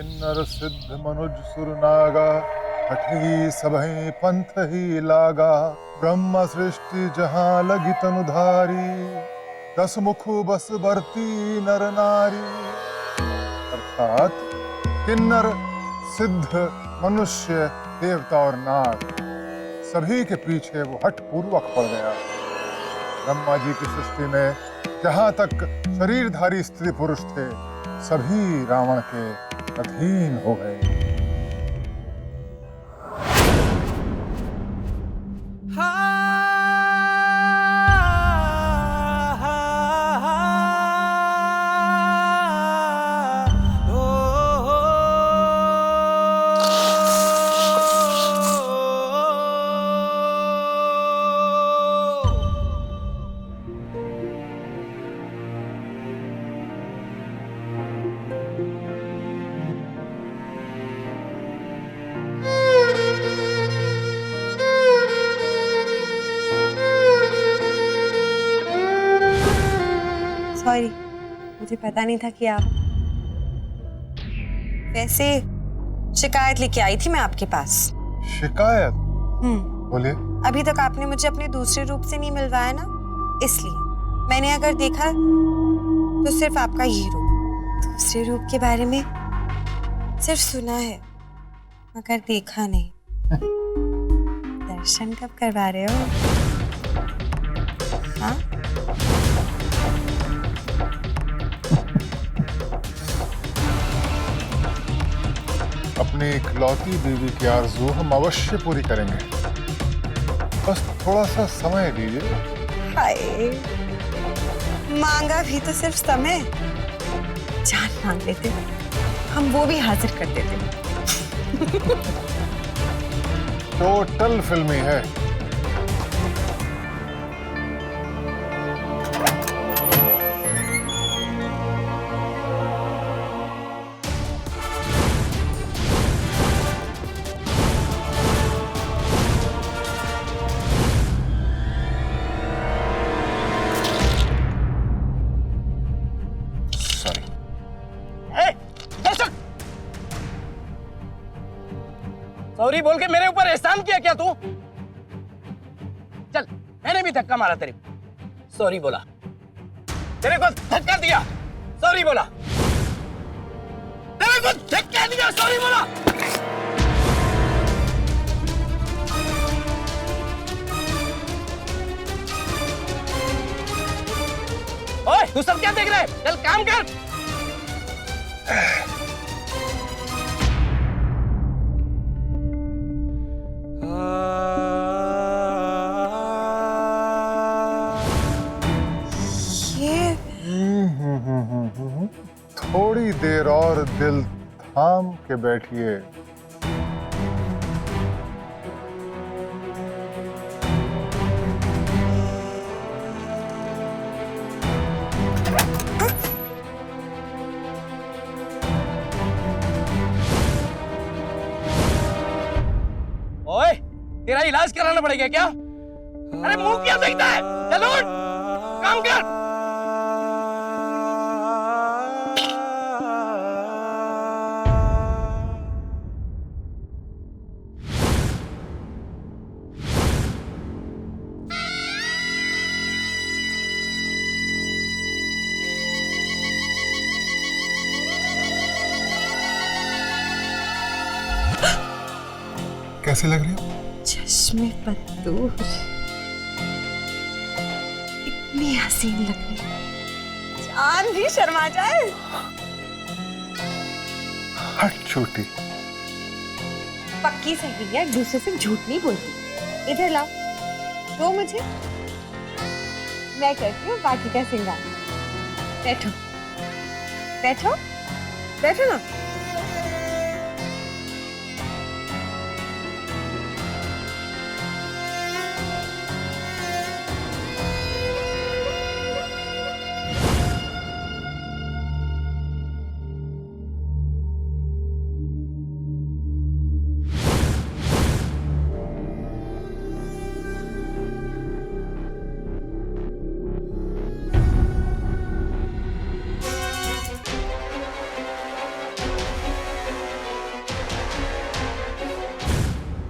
किन्नर सिद्ध मनुज सुर नागा, हठही सबहि पंथ ही लागा। ब्रह्म सृष्टि जहां लगी तनुधारी, दस मुख बस बरती नर नारी। अर्थात किन्नर, सिद्ध, मनुष्य, देवता और नाग सभी के पीछे वो हठ पूर्वक पड़ गया। ब्रह्मा जी की सृष्टि में जहां तक शरीरधारी स्त्री पुरुष थे, सभी रावण के अधीन हो गए। सॉरी, मुझे पता नहीं था कि आप। वैसे शिकायत लेके आई थी मैं आपके पास। शिकायत? बोलिए। अभी तक आपने मुझे अपने दूसरे रूप से नहीं मिलवाया ना, इसलिए मैंने अगर देखा तो सिर्फ आपका ही रूप। दूसरे रूप के बारे में सिर्फ सुना है मगर देखा नहीं। दर्शन कब करवा रहे हो? हाँ? अपनी इकलौती बीवी की आरज़ू हम अवश्य पूरी करेंगे, बस थोड़ा सा समय दीजिए। हाय, मांगा भी तो सिर्फ समय। जान मांग लेते हम, वो भी हाजिर कर देते। टोटल फिल्मी है। सॉरी बोल के मेरे ऊपर एहसान किया क्या तू? चल, मैंने भी धक्का मारा तेरे को। सॉरी बोला, तेरे को धक्का दिया, सॉरी बोला, तेरे को धक्का दिया, सॉरी बोला। ओए, तू सब क्या देख रहा है? चल काम कर। थोड़ी देर और दिल थाम के बैठिए। ओए, तेरा इलाज कराना पड़ेगा क्या? अरे मुंह क्या देखता है? चल उठ, काम कर। कैसी लग रही हो? चश्मे पत्तूर, इतनी हसीन लग रही है, जान भी शर्मा जाए। हट छोटी। पक्की सही है, एक दूसरे से झूठ नहीं बोलती। इधर लाओ, दो मुझे, मैं करती हूँ बाकी का सिंगार। बैठो बैठो बैठो ना।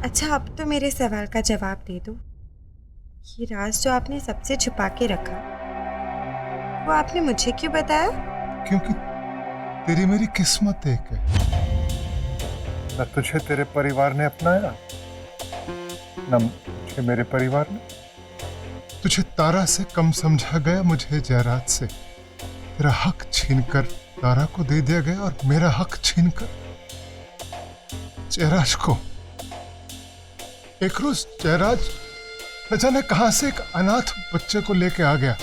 अच्छा, अब तो मेरे सवाल का जवाब दे दो। ये राज जो आपने सबसे छुपा के रखा, वो आपने मुझे क्यों बताया? क्योंकि तेरी मेरी किस्मत एक है। न तुझे तेरे परिवार ने अपनाया, न मुझे मेरे परिवार ने। तुझे तारा से कम समझा गया, मुझे जयराज से। तेरा हक छीनकर तारा को दे दिया गया और मेरा हक छीनकर जयराज को। एक रोज जयराज न जाने कहां से एक अनाथ बच्चे को लेके आ गया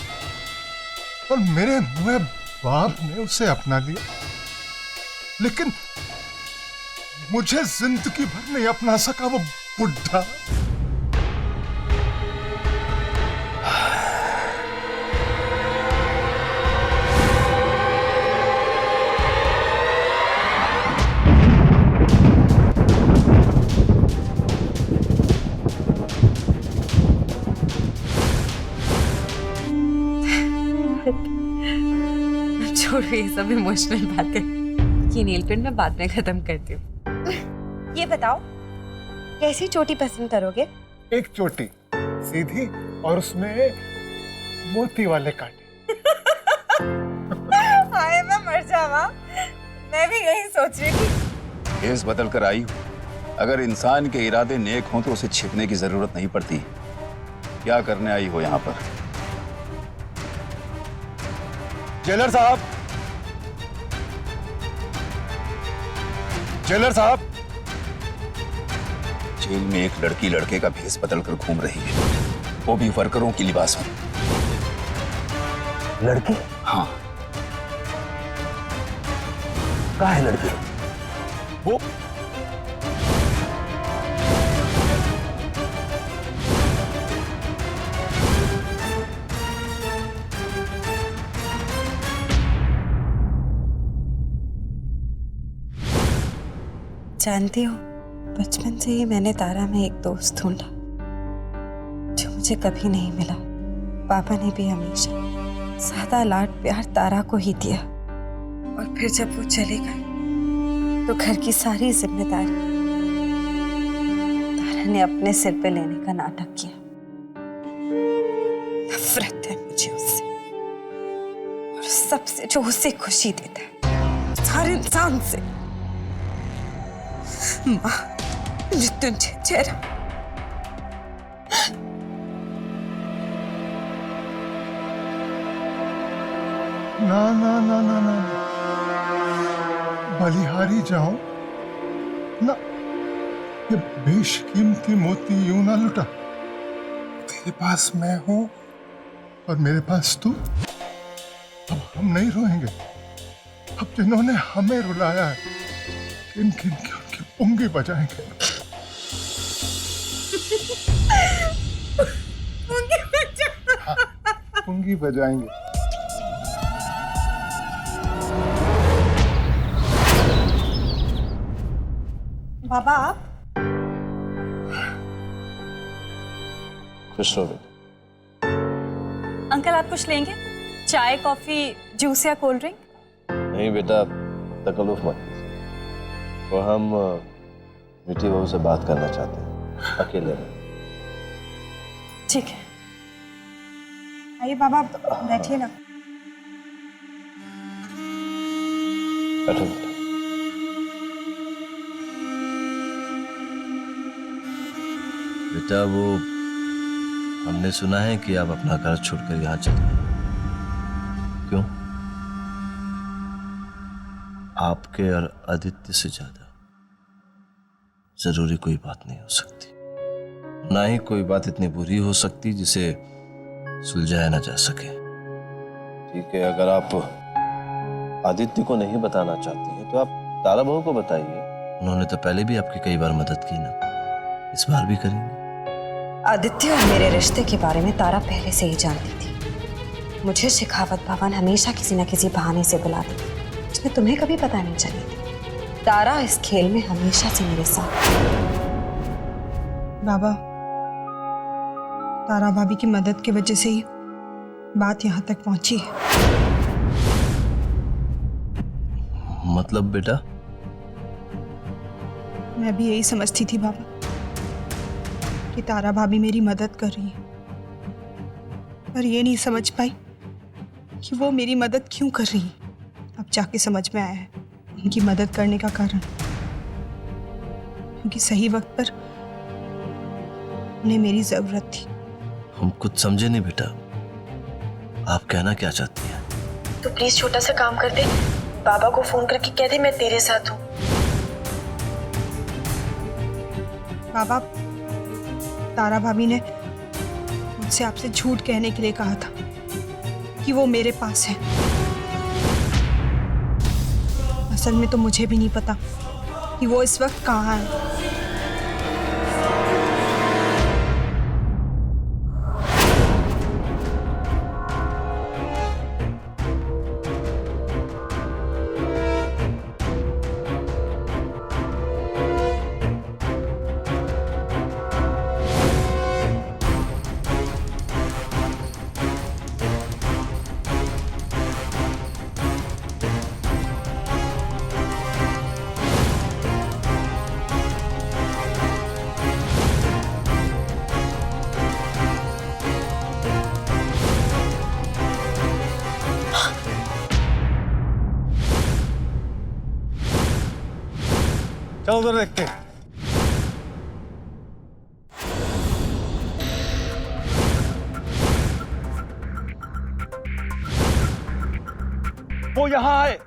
और मेरे मुंह बाप ने उसे अपना लिया, लेकिन मुझे जिंदगी भर नहीं अपना सका वो बुढ़ा। छोड़ो ये सब इमोशनल बातें। ये नेल पेंट मैं बाद में खत्म करती हूँ। ये बताओ, कैसी चोटी पसंद करोगे? एक चोटी सीधी और उसमें मोती वाले कांटे। हाय मैं मर जावा, मैं भी यही सोच रही थी। भेष बदल कर आई हो। अगर इंसान के इरादे नेक हों तो उसे छिपने की जरूरत नहीं पड़ती। क्या करने आई हो यहाँ पर? जेलर साहब, जेलर साहब। जेल में एक लड़की लड़के का भेष बदल कर घूम रही है, वो भी वर्करों की लिबास में। लड़की? हाँ। कहाँ है लड़की? वो जानती हो, बचपन से ही मैंने तारा में एक दोस्त ढूंढा जो मुझे कभी नहीं मिला। पापा ने भी हमेशा सादा लाड प्यार तारा को ही दिया, और फिर जब वो चले गए तो घर की सारी जिम्मेदारी तारा ने अपने सिर पे लेने का नाटक किया। नफरत है मुझे उससे, और सबसे जो उसे खुशी देता है, हर इंसान से। माँ, मृत्युंजय चेहरा। ना ना ना ना ना, बलिहारी जाऊं ना, ये बेशकीमती मोती यूं ना लुटा। तेरे पास मैं हूं और मेरे पास तू। अब हम नहीं रोएंगे। अब जिन्होंने हमें रुलाया है, किन किन की उनकी पुंगी बजाएंगे। हाँ, पुंगी बजाएंगे। बाबा आप? खुश रहो बेटा। अंकल आप कुछ लेंगे? चाय, कॉफी, जूस या कोल्ड ड्रिंक? नहीं बेटा, तकल्लुफ मत कीजिए। तो हम मिठी बहू से बात करना चाहते हैं, अकेले में। ठीक है। आइए बाबा, बैठिए ना। बैठो बेटा। बेटा वो हमने सुना है कि आप अपना घर छोड़कर यहाँ चले गए। क्यों? आपके और आदित्य से ज्यादा जरूरी कोई बात नहीं हो सकती, ना ही कोई बात इतनी बुरी हो सकती जिसे सुलझाया ना जा सके। ठीक है, अगर आप आदित्य को नहीं बताना चाहती हैं तो आप तारा बहू को बताइए। उन्होंने तो पहले भी आपकी कई बार मदद की ना, इस बार भी करेंगे। आदित्य और मेरे रिश्ते के बारे में तारा पहले से ही जानती थी। मुझे शेखावत भवन हमेशा किसी न किसी बहाने से बुलाती थी, इसमें तुम्हें कभी पता नहीं चली थी। तारा इस खेल में हमेशा से मेरे साथ। बाबा, तारा भाभी की मदद की वजह से ही बात यहाँ तक पहुंची है। मतलब बेटा? मैं भी यही समझती थी बाबा, कि तारा भाभी मेरी मदद कर रही है, पर ये नहीं समझ पाई कि वो मेरी मदद क्यों कर रही है। अब जाके समझ में आया है उनकी मदद करने का कारण, क्योंकि सही वक्त पर उन्हें मेरी जरूरत थी। हम कुछ समझे नहीं बेटा, आप कहना क्या चाहती हैं? तो प्लीज छोटा सा काम कर दे, बाबा को फोन करके कह दे मैं तेरे साथ हूँ। बाबा, तारा भाभी ने मुझसे आपसे झूठ कहने के लिए कहा था कि वो मेरे पास है। असल में तो मुझे भी नहीं पता कि वो इस वक्त कहाँ है। चलो उधर देखते हैं। वो यहाँ आए।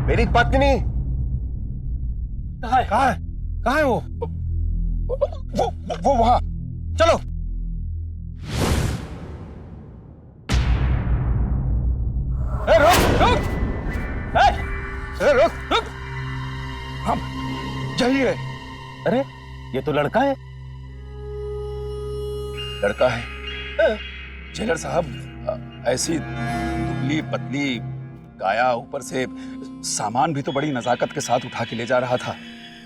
मेरी पत्नी कहाँ है? कहाँ है? कहाँ है वो वहां। चलो। रुक रुक, रुक रुक, हम यही है। अरे ये तो लड़का है। लड़का है? जेलर साहब, ऐसी दुबली पतली काया, ऊपर से सामान भी तो बड़ी नजाकत के साथ उठा के ले जा रहा था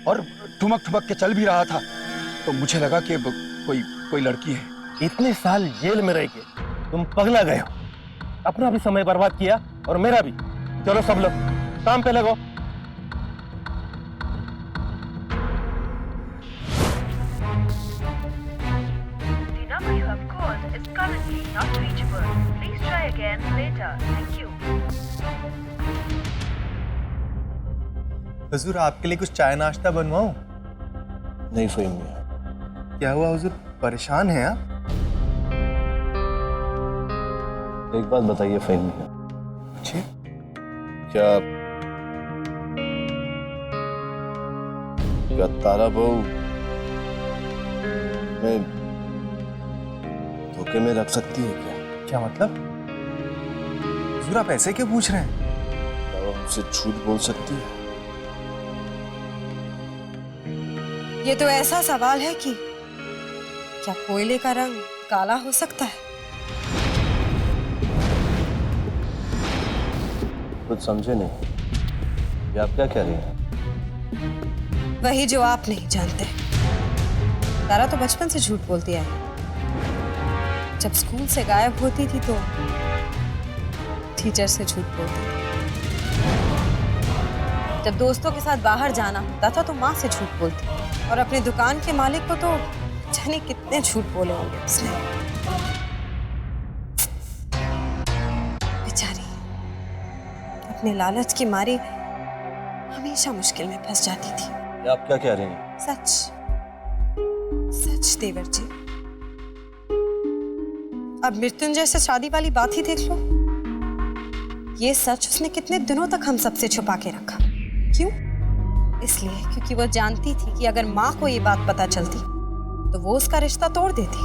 और ठुमक ठुमक के चल भी रहा था, तो मुझे लगा कि कोई लड़की है। इतने साल जेल में रह के तुम पगला गए हो, अपना भी समय बर्बाद किया और मेरा भी। चलो सब लोग काम पे लगो। The number you have called is currently not reachable. Please try again later. Thank you. हुजूर, आपके लिए कुछ चाय नाश्ता बनवाऊं? नहीं फहीम मियां। क्या हुआ हुजूर, परेशान हैं आप? एक बात बताइए फहीम मियां, जी? क्या तारा बहू में धोखे में रख सकती है क्या? क्या मतलब? हुजूर, आप ऐसे क्यों पूछ रहे हैं? क्या वो हमसे झूठ बोल सकती है? ये तो ऐसा सवाल है कि क्या कोयले का रंग काला हो सकता है? कुछ समझे नहीं, ये आप क्या कह रही हैं? वही जो आप नहीं जानते। तारा तो बचपन से झूठ बोलती है। जब स्कूल से गायब होती थी तो टीचर से झूठ बोलती थी। जब दोस्तों के साथ बाहर जाना होता था तो माँ से झूठ बोलती, और अपने दुकान के मालिक को तो जाने कितने झूठ बोले होंगे उसने। बेचारी अपने लालच की मारी हमेशा मुश्किल में फंस जाती थी। ये आप क्या कह रही हैं? सच सच देवर जी। अब मृत्युंजय से शादी वाली बात ही देख लो। ये सच उसने कितने दिनों तक हम सबसे छुपा के रखा। क्यों? इसलिए क्योंकि वो जानती थी कि अगर माँ को ये बात पता चलती तो वो उसका रिश्ता तोड़ देती।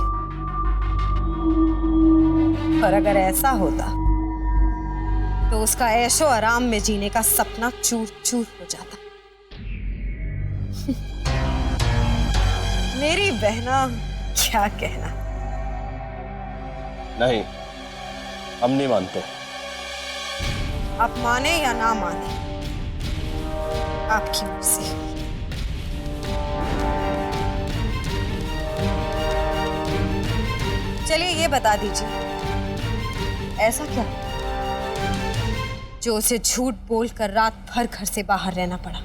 और अगर ऐसा होता तो उसका ऐशो आराम में जीने का सपना चूर चूर हो जाता। मेरी बहना, क्या कहना। नहीं, हम नहीं मानते। आप माने या ना माने, आपकी मर्जी। चलिए ये बता दीजिए ऐसा क्या जो उसे झूठ बोलकर रात भर घर से बाहर रहना पड़ा?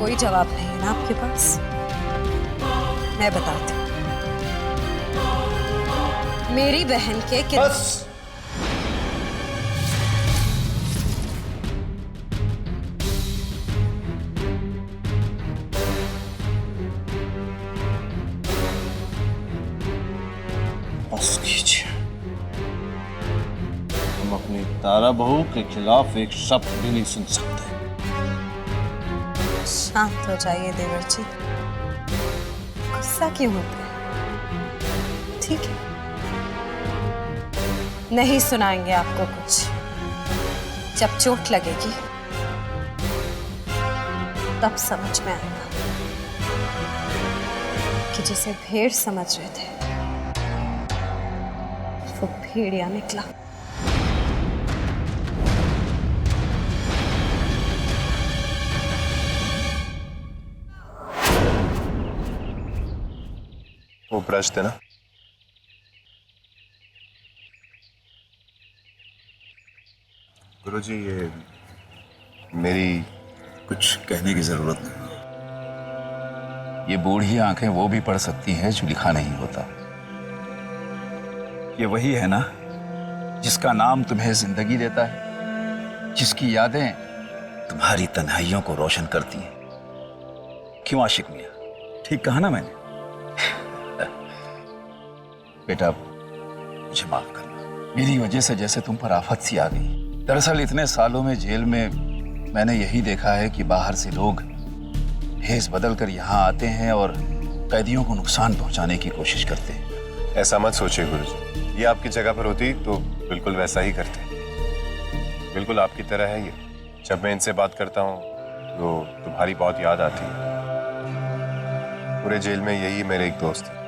कोई जवाब नहीं है ना आपके पास? मैं बताती हूँ। मेरी बहन के बस। बस कीजिए। हम अपनी तारा बहू के खिलाफ एक शब्द भी नहीं सुन सकते। शांत हो जाइए देवर जी, गुस्सा क्यों होते हैं? ठीक है, नहीं सुनाएंगे आपको कुछ। जब चोट लगेगी तब समझ में आएगा कि जिसे भेड़ समझ रहे थे वो भेड़िया निकला। वो ब्रश देना। गुरुजी, ये मेरी कुछ कहने की जरूरत नहीं। ये बूढ़ी आंखें वो भी पढ़ सकती हैं जो लिखा नहीं होता। ये वही है ना जिसका नाम तुम्हें जिंदगी देता है, जिसकी यादें तुम्हारी तन्हाइयों को रोशन करती हैं। क्यों आशिक मियां, ठीक कहा ना मैंने? बेटा मुझे माफ करना, मेरी वजह से जैसे तुम पर आफत सी आ गई। दरअसल इतने सालों में जेल में मैंने यही देखा है कि बाहर से लोग भेष बदल कर यहाँ आते हैं और कैदियों को नुकसान पहुंचाने की कोशिश करते हैं। ऐसा मत सोचिए गुरुजी, ये आपकी जगह पर होती तो बिल्कुल वैसा ही करते। बिल्कुल आपकी तरह है ये। जब मैं इनसे बात करता हूँ तो तुम्हारी बहुत याद आती है। पूरे जेल में यही मेरे एक दोस्त है।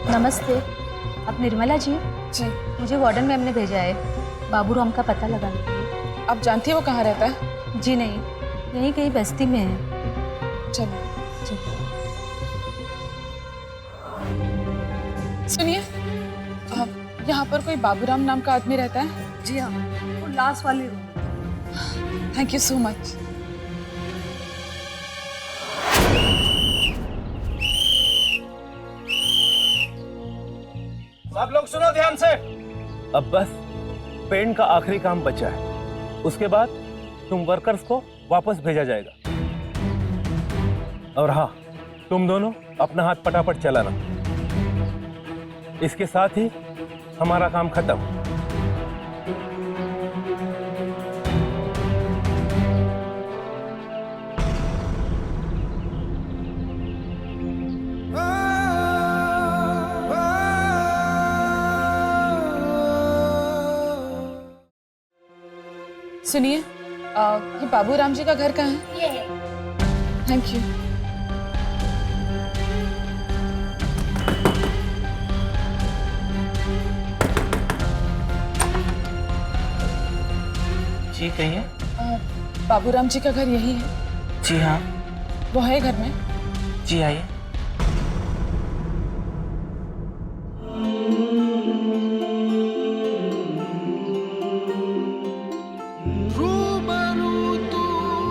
नमस्ते, आप निर्मला जी? जी। मुझे वार्डन मैम ने भेजा है बाबूराम का पता लगाने के लिए। आप जानती हैं वो कहाँ रहता है? जी नहीं, यहीं कहीं बस्ती में है। चलो। जी। सुनिए, यहाँ पर कोई बाबूराम नाम का आदमी रहता है? जी हाँ, वो लास्ट वाले room. Thank you so much. आप लोग सुनो ध्यान से। अब बस पेंट का आखिरी काम बचा है, उसके बाद तुम वर्कर्स को वापस भेजा जाएगा। और हाँ, तुम दोनों अपना हाथ पटापट चलाना। इसके साथ ही हमारा काम खत्म। सुनिए, ये बाबूराम जी का घर कहाँ है? ये है। Thank you. जी कहिए। बाबूराम जी का घर यही है? जी हाँ। वो है घर में? जी आइए।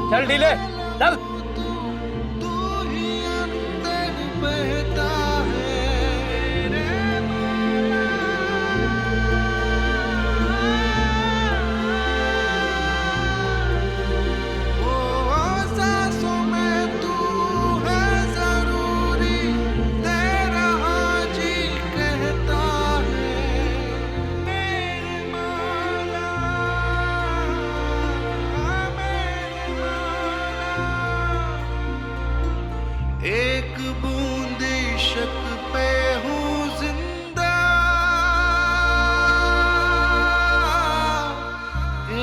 चल ढीले, चल। एक बूंद शक पे हूँ जिंदा,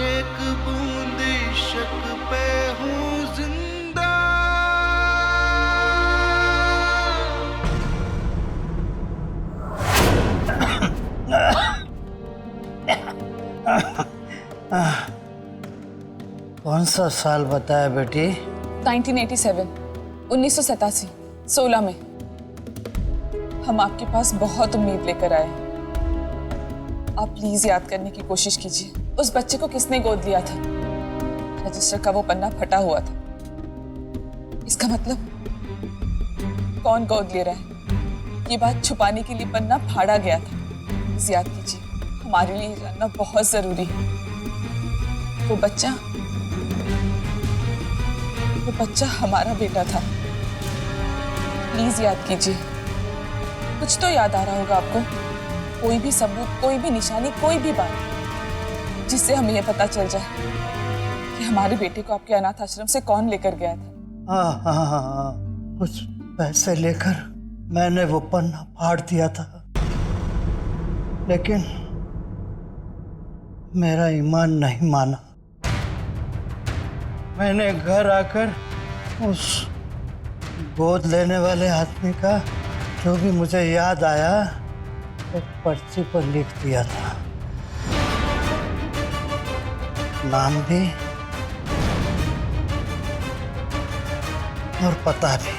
एक बूंद शक पे हूँ जिंदा। कौन सा साल बताया बेटी? 1987, 1987, 16 में। हम आपके पास बहुत उम्मीद लेकर आए हैं। आप प्लीज याद करने की कोशिश कीजिए, उस बच्चे को किसने गोद लिया था? रजिस्टर का वो पन्ना फटा हुआ था। इसका मतलब कौन गोद ले रहा है? ये बात छुपाने के लिए पन्ना फाड़ा गया था। प्लीज याद कीजिए, हमारे लिए जानना बहुत जरूरी है। वो बच्चा हमारा बेटा था। प्लीज याद कीजिए। कुछ तो याद आ रहा होगा आपको, कोई भी सबूत, कोई भी निशानी, कोई भी बात जिससे हमें यह पता चल जाए कि हमारे बेटे को आपके अनाथ आश्रम से कौन लेकर गया था। हाँ, कुछ पैसे लेकर मैंने वो पन्ना फाड़ दिया था, लेकिन मेरा ईमान नहीं माना। मैंने घर आकर उस गोद लेने वाले आदमी का जो भी मुझे याद आया एक पर्ची पर लिख दिया था, नाम भी और पता भी।